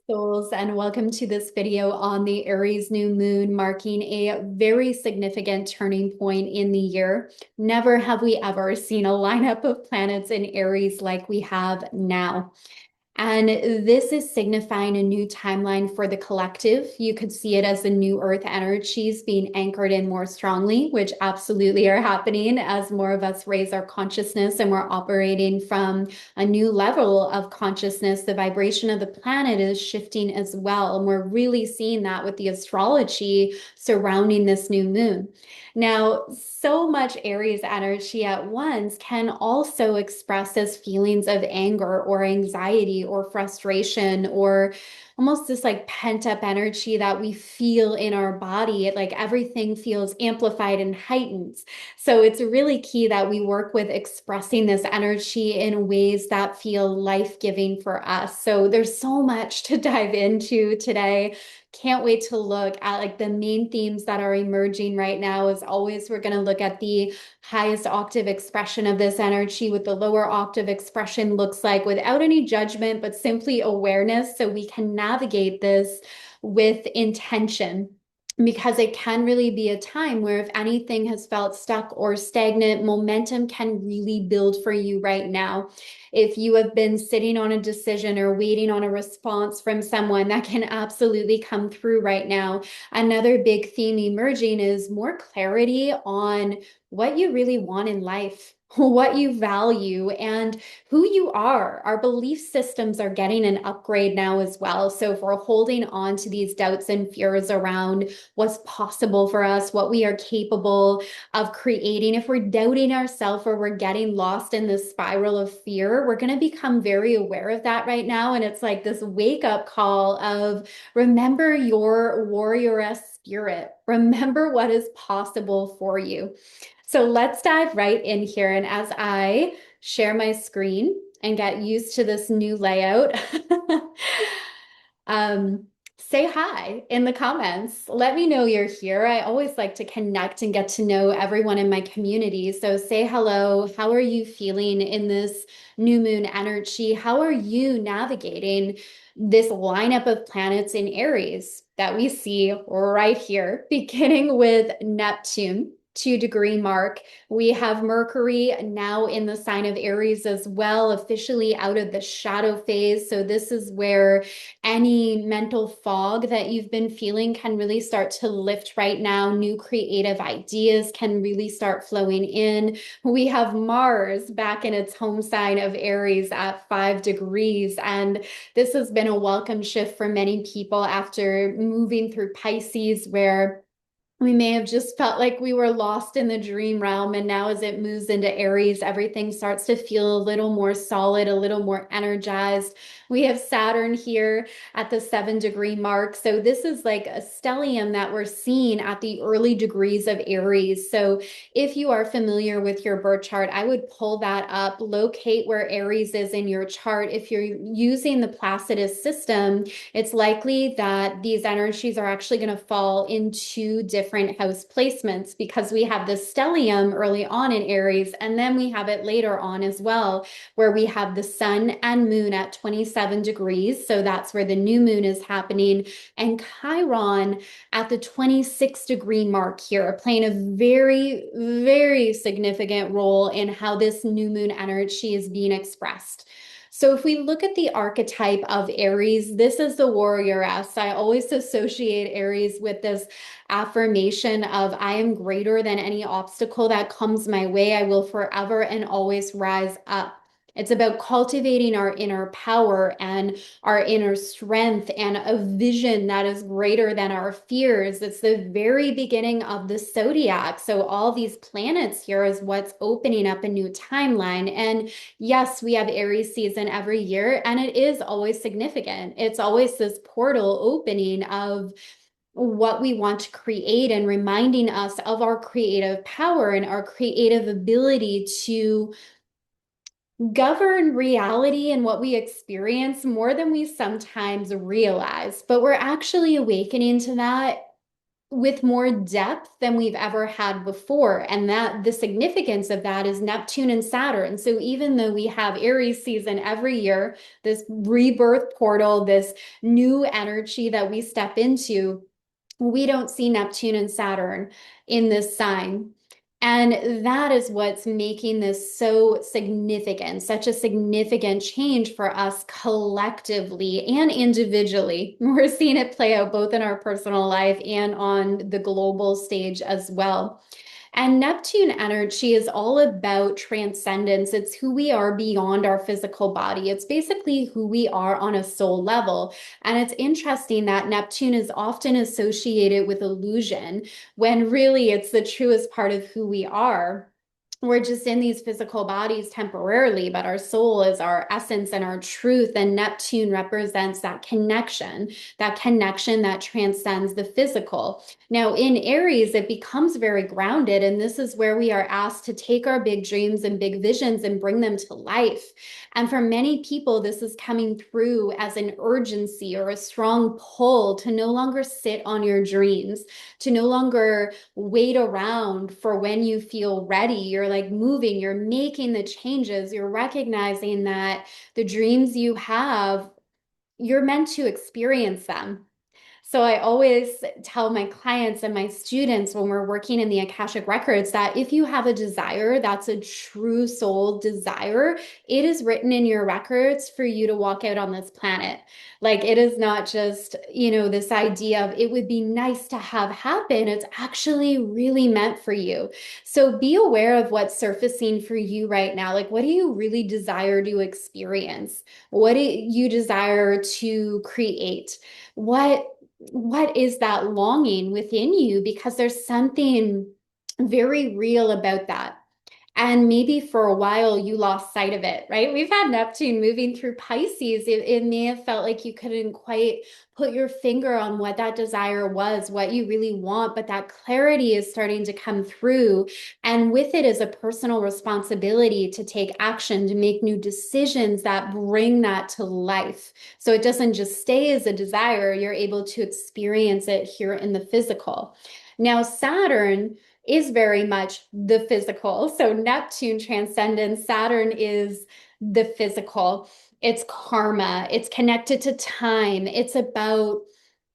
Souls, and welcome to this video on the Aries new moon, marking a very significant turning point in the year. Never have we ever seen a lineup of planets in Aries like we have now. And this is signifying a new timeline for the collective. You could see it as the new earth energies being anchored in more strongly, which absolutely are happening as more of us raise our consciousness and we're operating from a new level of consciousness. The vibration of the planet is shifting as well. And we're really seeing that with the astrology surrounding this new moon. Now, so much Aries energy at once can also express as feelings of anger or anxiety or frustration or almost this like pent up energy that we feel in our body. Like everything feels amplified and heightened. So it's really key that we work with expressing this energy in ways that feel life-giving for us. So there's so much to dive into today. Can't wait to look at like the main themes that are emerging right now. As always, we're going to look at the highest octave expression of this energy, what the lower octave expression looks like without any judgment, but simply awareness so we can navigate this with intention. Because it can really be a time where if anything has felt stuck or stagnant, momentum can really build for you right now. If you have been sitting on a decision or waiting on a response from someone, that can absolutely come through right now. Another big theme emerging is more clarity on what you really want in life, what you value, and who you are. Our belief systems are getting an upgrade now as well. So if we're holding on to these doubts and fears around what's possible for us, what we are capable of creating, if we're doubting ourselves or we're getting lost in this spiral of fear, we're going to become very aware of that right now. And it's like this wake up call of remember your warrioress spirit, remember what is possible for you. So let's dive right in here. And as I share my screen and get used to this new layout, um, say hi in the comments. Let me know you're here. I always like to connect and get to know everyone in my community. So say hello. How are you feeling in this new moon energy? How are you navigating this lineup of planets in Aries that we see right here, beginning with Neptune? 2-degree mark. We have Mercury now in the sign of Aries as well, officially out of the shadow phase. So this is where any mental fog that you've been feeling can really start to lift right now. New creative ideas can really start flowing in. We have Mars back in its home sign of Aries at 5 degrees. And this has been a welcome shift for many people after moving through Pisces, where we may have just felt like we were lost in the dream realm. And now, as it moves into Aries, everything starts to feel a little more solid, a little more energized. We have Saturn here at the 7-degree mark. So, this is like a stellium that we're seeing at the early degrees of Aries. So, if you are familiar with your birth chart, I would pull that up, locate where Aries is in your chart. If you're using the Placidus system, it's likely that these energies are actually going to fall into different house placements because we have the stellium early on in Aries, and then we have it later on as well, where we have the sun and moon at 27 degrees. So that's where the new moon is happening, and Chiron at the 26-degree mark here, playing a very, very significant role in how this new moon energy is being expressed. So if we look at the archetype of Aries, this is the warrioress. I always associate Aries with this affirmation of I am greater than any obstacle that comes my way. I will forever and always rise up. It's about cultivating our inner power and our inner strength and a vision that is greater than our fears. It's the very beginning of the zodiac. So all these planets here is what's opening up a new timeline. And yes, we have Aries season every year, and it is always significant. It's always this portal opening of what we want to create and reminding us of our creative power and our creative ability to govern reality and what we experience more than we sometimes realize. But we're actually awakening to that with more depth than we've ever had before. And that the significance of that is Neptune and Saturn. So even though we have Aries season every year, this rebirth portal, this new energy that we step into, we don't see Neptune and Saturn in this sign. And that is what's making this so significant, such a significant change for us collectively and individually. We're seeing it play out both in our personal life and on the global stage as well. And Neptune energy is all about transcendence. It's who we are beyond our physical body. It's basically who we are on a soul level. And it's interesting that Neptune is often associated with illusion when really it's the truest part of who we are. We're just in these physical bodies temporarily, but our soul is our essence and our truth. And Neptune represents that connection that transcends the physical. Now, in Aries, it becomes very grounded, and this is where we are asked to take our big dreams and big visions and bring them to life. And for many people, this is coming through as an urgency or a strong pull to no longer sit on your dreams, to no longer wait around for when you feel ready. You're like moving, you're making the changes, you're recognizing that the dreams you have, you're meant to experience them. So I always tell my clients and my students when we're working in the Akashic records that if you have a desire, that's a true soul desire, it is written in your records for you to walk out on this planet. Like it is not just, this idea of it would be nice to have happen. It's actually really meant for you. So be aware of what's surfacing for you right now. Like, what do you really desire to experience? What do you desire to create? What is that longing within you? Because there's something very real about that. And maybe for a while you lost sight of it, right? We've had Neptune moving through Pisces. It may have felt like you couldn't quite put your finger on what that desire was, what you really want, but that clarity is starting to come through. And with it is a personal responsibility to take action, to make new decisions that bring that to life. So it doesn't just stay as a desire, you're able to experience it here in the physical. Now, Saturn is very much the physical. So Neptune transcendence, Saturn is the physical. It's karma. It's connected to time. It's about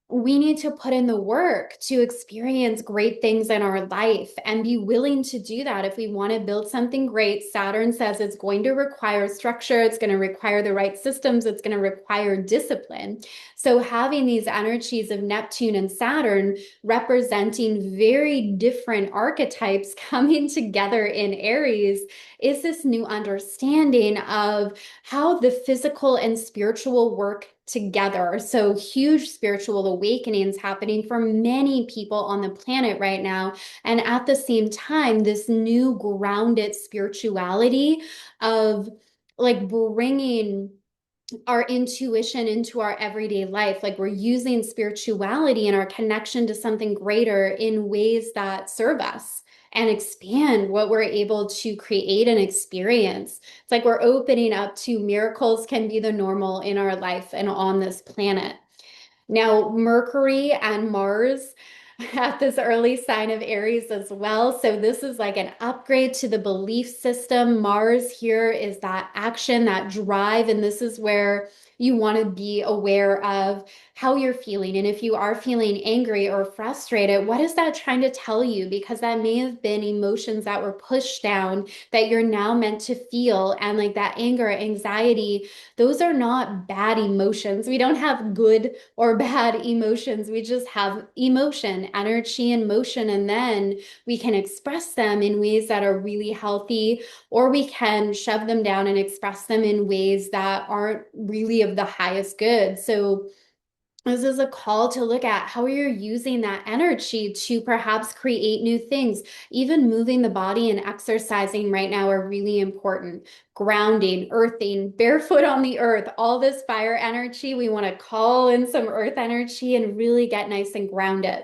we need to put in the work to experience great things in our life and be willing to do that. If we want to build something great, Saturn says it's going to require structure, it's going to require the right systems, it's going to require discipline. So, having these energies of Neptune and Saturn representing very different archetypes coming together in Aries is this new understanding of how the physical and spiritual work together. So huge spiritual awakenings happening for many people on the planet right now. And at the same time, this new grounded spirituality of like bringing our intuition into our everyday life. Like we're using spirituality and our connection to something greater in ways that serve us and expand what we're able to create and experience. It's like we're opening up to miracles can be the normal in our life and on this planet. Now, Mercury and Mars at this early sign of Aries as well. So this is like an upgrade to the belief system. Mars here is that action, that drive, and this is where you want to be aware of how you're feeling. And if you are feeling angry or frustrated, what is that trying to tell you? Because that may have been emotions that were pushed down that you're now meant to feel. And like that anger, anxiety, those are not bad emotions. We don't have good or bad emotions. We just have emotion, energy, and motion. And then we can express them in ways that are really healthy, or we can shove them down and express them in ways that aren't really of the highest good. So this is a call to look at how you're using that energy to perhaps create new things. Even moving the body and exercising right now are really important. Grounding, earthing, barefoot on the earth, all this fire energy. We want to call in some earth energy and really get nice and grounded.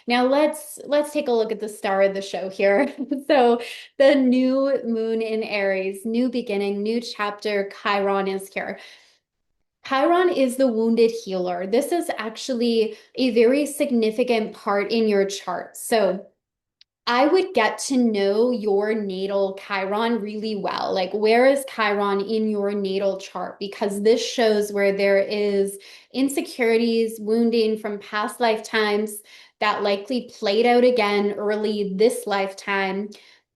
Now let's take a look at the star of the show here. So the new moon in Aries, new beginning, new chapter, Chiron is here. Chiron is the wounded healer. This is actually a very significant part in your chart. So, I would get to know your natal Chiron really well. Like, where is Chiron in your natal chart? Because this shows where there is insecurities, wounding from past lifetimes that likely played out again early this lifetime.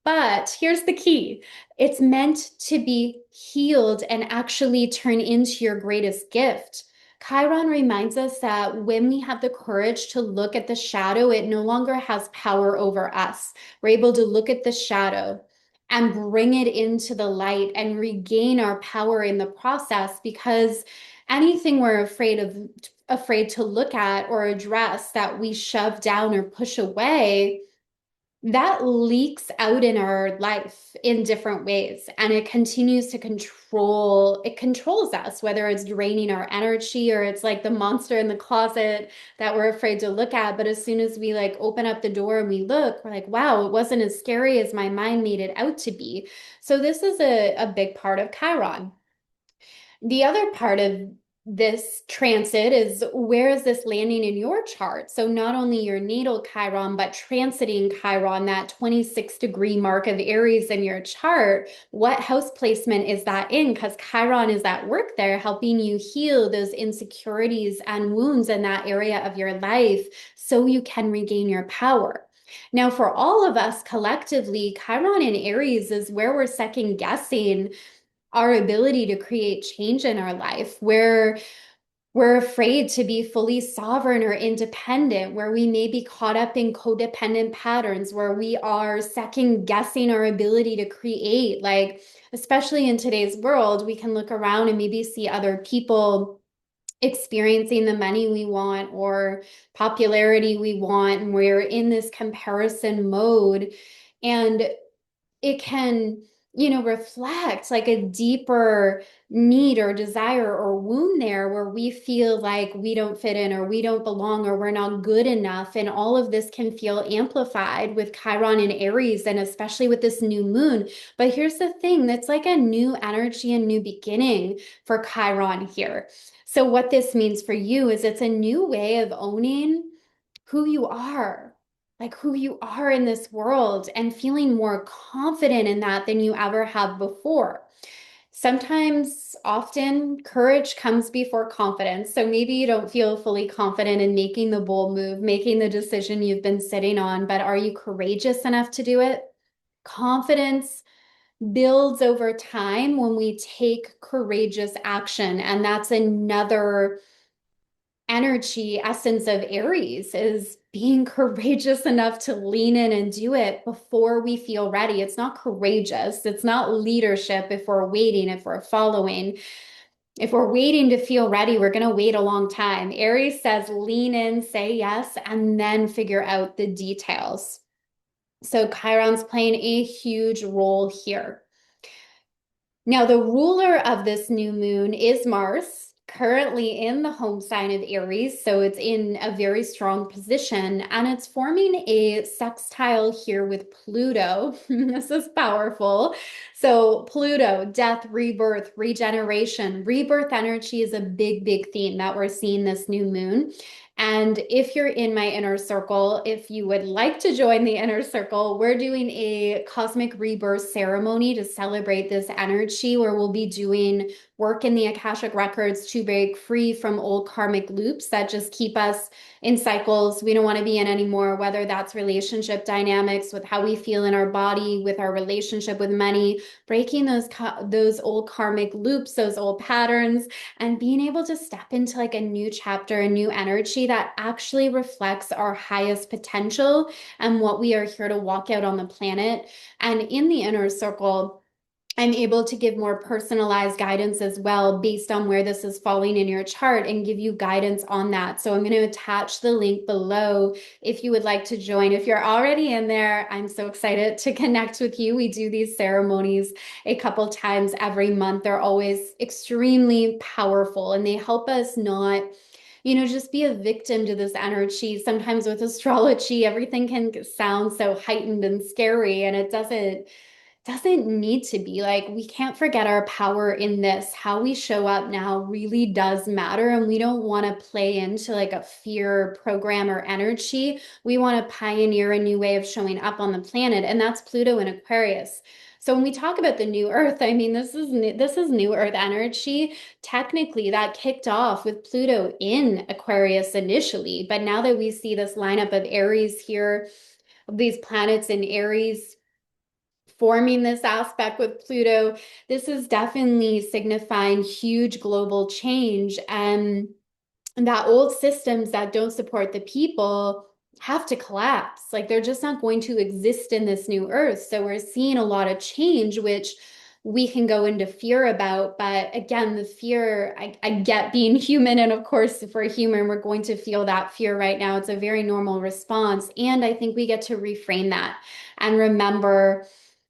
But here's the key, it's meant to be healed and actually turn into your greatest gift. Chiron reminds us that when we have the courage to look at the shadow, it no longer has power over us. We're able to look at the shadow and bring it into the light and regain our power in the process, because anything we're afraid to look at or address that we shove down or push away, that leaks out in our life in different ways, and it continues to controls us, whether it's draining our energy or it's like the monster in the closet that we're afraid to look at. But as soon as we like open up the door and we look, we're like, wow, it wasn't as scary as my mind made it out to be. So this is a big part of Chiron. The other part of this transit is, where is this landing in your chart? So not only your natal Chiron, but transiting Chiron, that 26-degree mark of Aries in your chart. What house placement is that in? Because Chiron is at work there, helping you heal those insecurities and wounds in that area of your life so you can regain your power. Now, for all of us collectively, Chiron in Aries is where we're second guessing our ability to create change in our life, where we're afraid to be fully sovereign or independent, where we may be caught up in codependent patterns, where we are second guessing our ability to create. Like, especially in today's world, we can look around and maybe see other people experiencing the money we want or popularity we want, and we're in this comparison mode. And it can, reflect like a deeper need or desire or wound there, where we feel like we don't fit in or we don't belong or we're not good enough. And all of this can feel amplified with Chiron and Aries, and especially with this new moon. But here's the thing, that's like a new energy and new beginning for Chiron here. So what this means for you is it's a new way of owning who you are, like who you are in this world, and feeling more confident in that than you ever have before. Sometimes, often, courage comes before confidence. So maybe you don't feel fully confident in making the bold move, making the decision you've been sitting on, but are you courageous enough to do it? Confidence builds over time when we take courageous action. And that's another energy essence of Aries, is being courageous enough to lean in and do it before we feel ready. It's not courageous. It's not leadership if we're waiting, if we're following. If we're waiting to feel ready, we're going to wait a long time. Aries says lean in, say yes, and then figure out the details. So Chiron's playing a huge role here. Now, the ruler of this new moon is Mars, currently in the home sign of Aries. So it's in a very strong position, and it's forming a sextile here with Pluto. This is powerful. So, Pluto, death, rebirth, regeneration, rebirth energy is a big, big theme that we're seeing this new moon. And if you're in my inner circle, if you would like to join the inner circle, we're doing a cosmic rebirth ceremony to celebrate this energy, where we'll be doing work in the Akashic records to break free from old karmic loops that just keep us in cycles we don't want to be in anymore, whether that's relationship dynamics, with how we feel in our body, with our relationship with money, breaking those old karmic loops, those old patterns, and being able to step into like a new chapter, a new energy that actually reflects our highest potential and what we are here to walk out on the planet. And in the inner circle, I'm able to give more personalized guidance as well, based on where this is falling in your chart, and give you guidance on that. So I'm going to attach the link below if you would like to join. If you're already in there, I'm so excited to connect with you. We do these ceremonies a couple times every month. They're always extremely powerful, and they help us not, just be a victim to this energy. Sometimes with astrology, everything can sound so heightened and scary, and it doesn't doesn't need to be. Like, we can't forget our power in this. How we show up now really does matter. And we don't want to play into like a fear program or energy. We want to pioneer a new way of showing up on the planet. And that's Pluto in Aquarius. So when we talk about the new Earth, I mean, this is new Earth energy. Technically, that kicked off with Pluto in Aquarius initially, but now that we see this lineup of Aries here, these planets in Aries forming this aspect with Pluto, this is definitely signifying huge global change. And that old systems that don't support the people have to collapse. Like they're just not going to exist in this new earth. So we're seeing a lot of change, which we can go into fear about. But again, the fear, I get being human. And of course, if we're human, we're going to feel that fear right now. It's a very normal response. And I think we get to reframe that and remember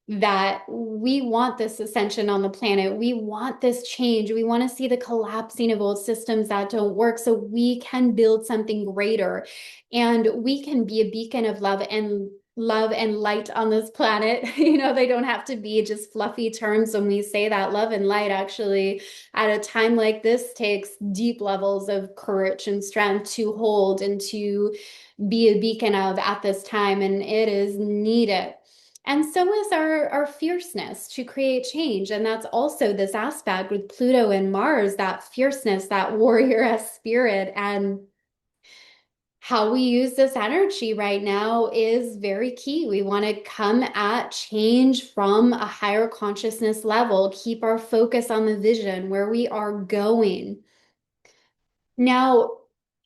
that we want this ascension on the planet. We want this change. We want to see the collapsing of old systems that don't work so we can build something greater. And we can be a beacon of love and light on this planet. You know, they don't have to be just fluffy terms when we say that. Love and light actually at a time like this takes deep levels of courage and strength to hold and to be a beacon of at this time. And it is needed. And so is our fierceness to create change. And that's also this aspect with Pluto and Mars, that fierceness, that warrior spirit. And how we use this energy right now is very key. We want to come at change from a higher consciousness level, keep our focus on the vision, where we are going. Now,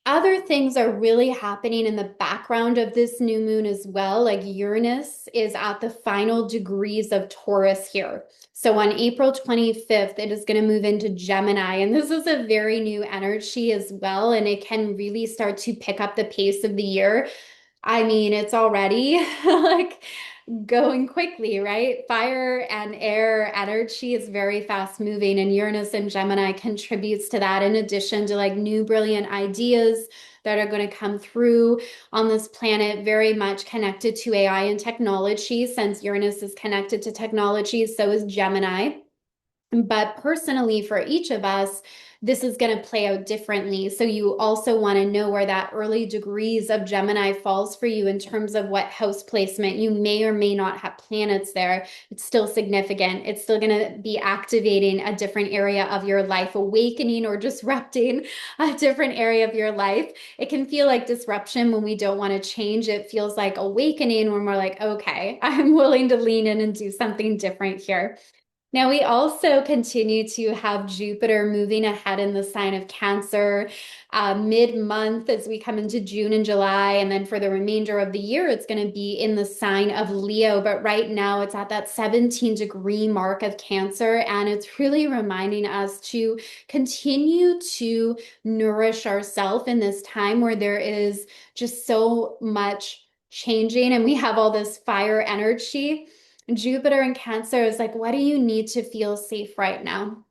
other things are really happening in the background of this new moon as well. Like Uranus is at the final degrees of Taurus here. So on April 25th, it is going to move into Gemini. And this is a very new energy as well. And it can really start to pick up the pace of the year. I mean, it's already like going quickly, right? Fire and air energy is very fast moving, and Uranus and Gemini contributes to that, in addition to like new brilliant ideas that are going to come through on this planet, very much connected to AI and technology. Since Uranus is connected to technology, so is Gemini. But personally, for each of us, this is going to play out differently. So you also want to know where that early degrees of Gemini falls for you in terms of what house placement. You may or may not have planets there. It's still significant. It's still going to be activating a different area of your life, awakening or disrupting a different area of your life. It can feel like disruption when we don't want to change. It feels like awakening when we're like, okay, I'm willing to lean in and do something different here. Now, we also continue to have Jupiter moving ahead in the sign of Cancer mid-month as we come into June and July. And then for the remainder of the year, it's going to be in the sign of Leo. But right now, it's at that 17-degree mark of Cancer. And it's really reminding us to continue to nourish ourselves in this time where there is just so much changing and we have all this fire energy. Jupiter in Cancer is like, what do you need to feel safe right now?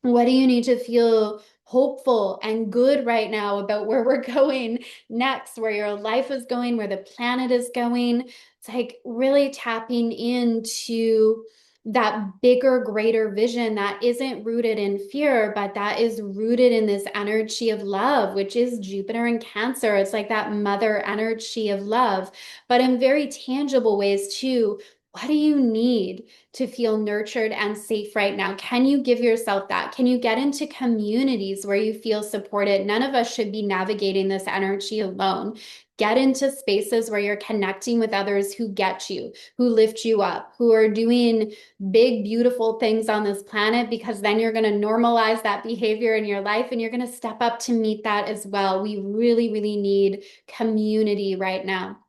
What do you need to feel hopeful and good right now about where we're going next, where your life is going, where the planet is going? It's like really tapping into that bigger, greater vision that isn't rooted in fear, but that is rooted in this energy of love, which is Jupiter and Cancer. It's like that mother energy of love, but in very tangible ways too. What do you need to feel nurtured and safe right now? Can you give yourself that? Can you get into communities where you feel supported? None of us should be navigating this energy alone. Get into spaces where you're connecting with others who get you, who lift you up, who are doing big, beautiful things on this planet, because then you're going to normalize that behavior in your life and you're going to step up to meet that as well. We really, really need community right now.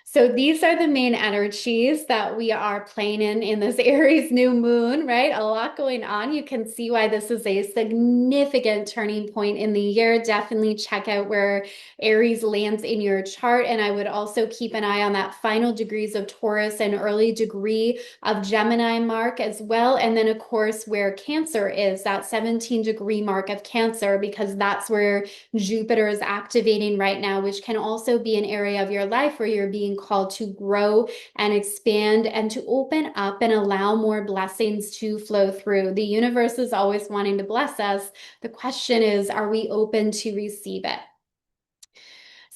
So these are the main energies that we are playing in this Aries new moon, right? A lot going on. You can see why this is a significant turning point in the year. Definitely check out where Aries lands in your chart. And I would also keep an eye on that final degrees of Taurus and early degree of Gemini mark as well. And then of course, where Cancer is, that 17-degree mark of Cancer, because that's where Jupiter is activating right now, which can also be an area of your life where you're being called to grow and expand and to open up and allow more blessings to flow through. The universe is always wanting to bless us. The question is, are we open to receive it?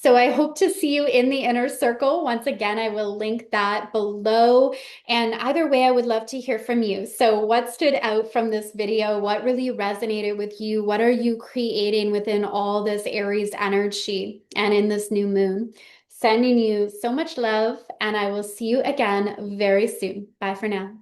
So I hope to see you in the inner circle. Once again, I will link that below. And either way, I would love to hear from you. So what stood out from this video? What really resonated with you? What are you creating within all this Aries energy and in this new moon? Sending you so much love, and I will see you again very soon. Bye for now.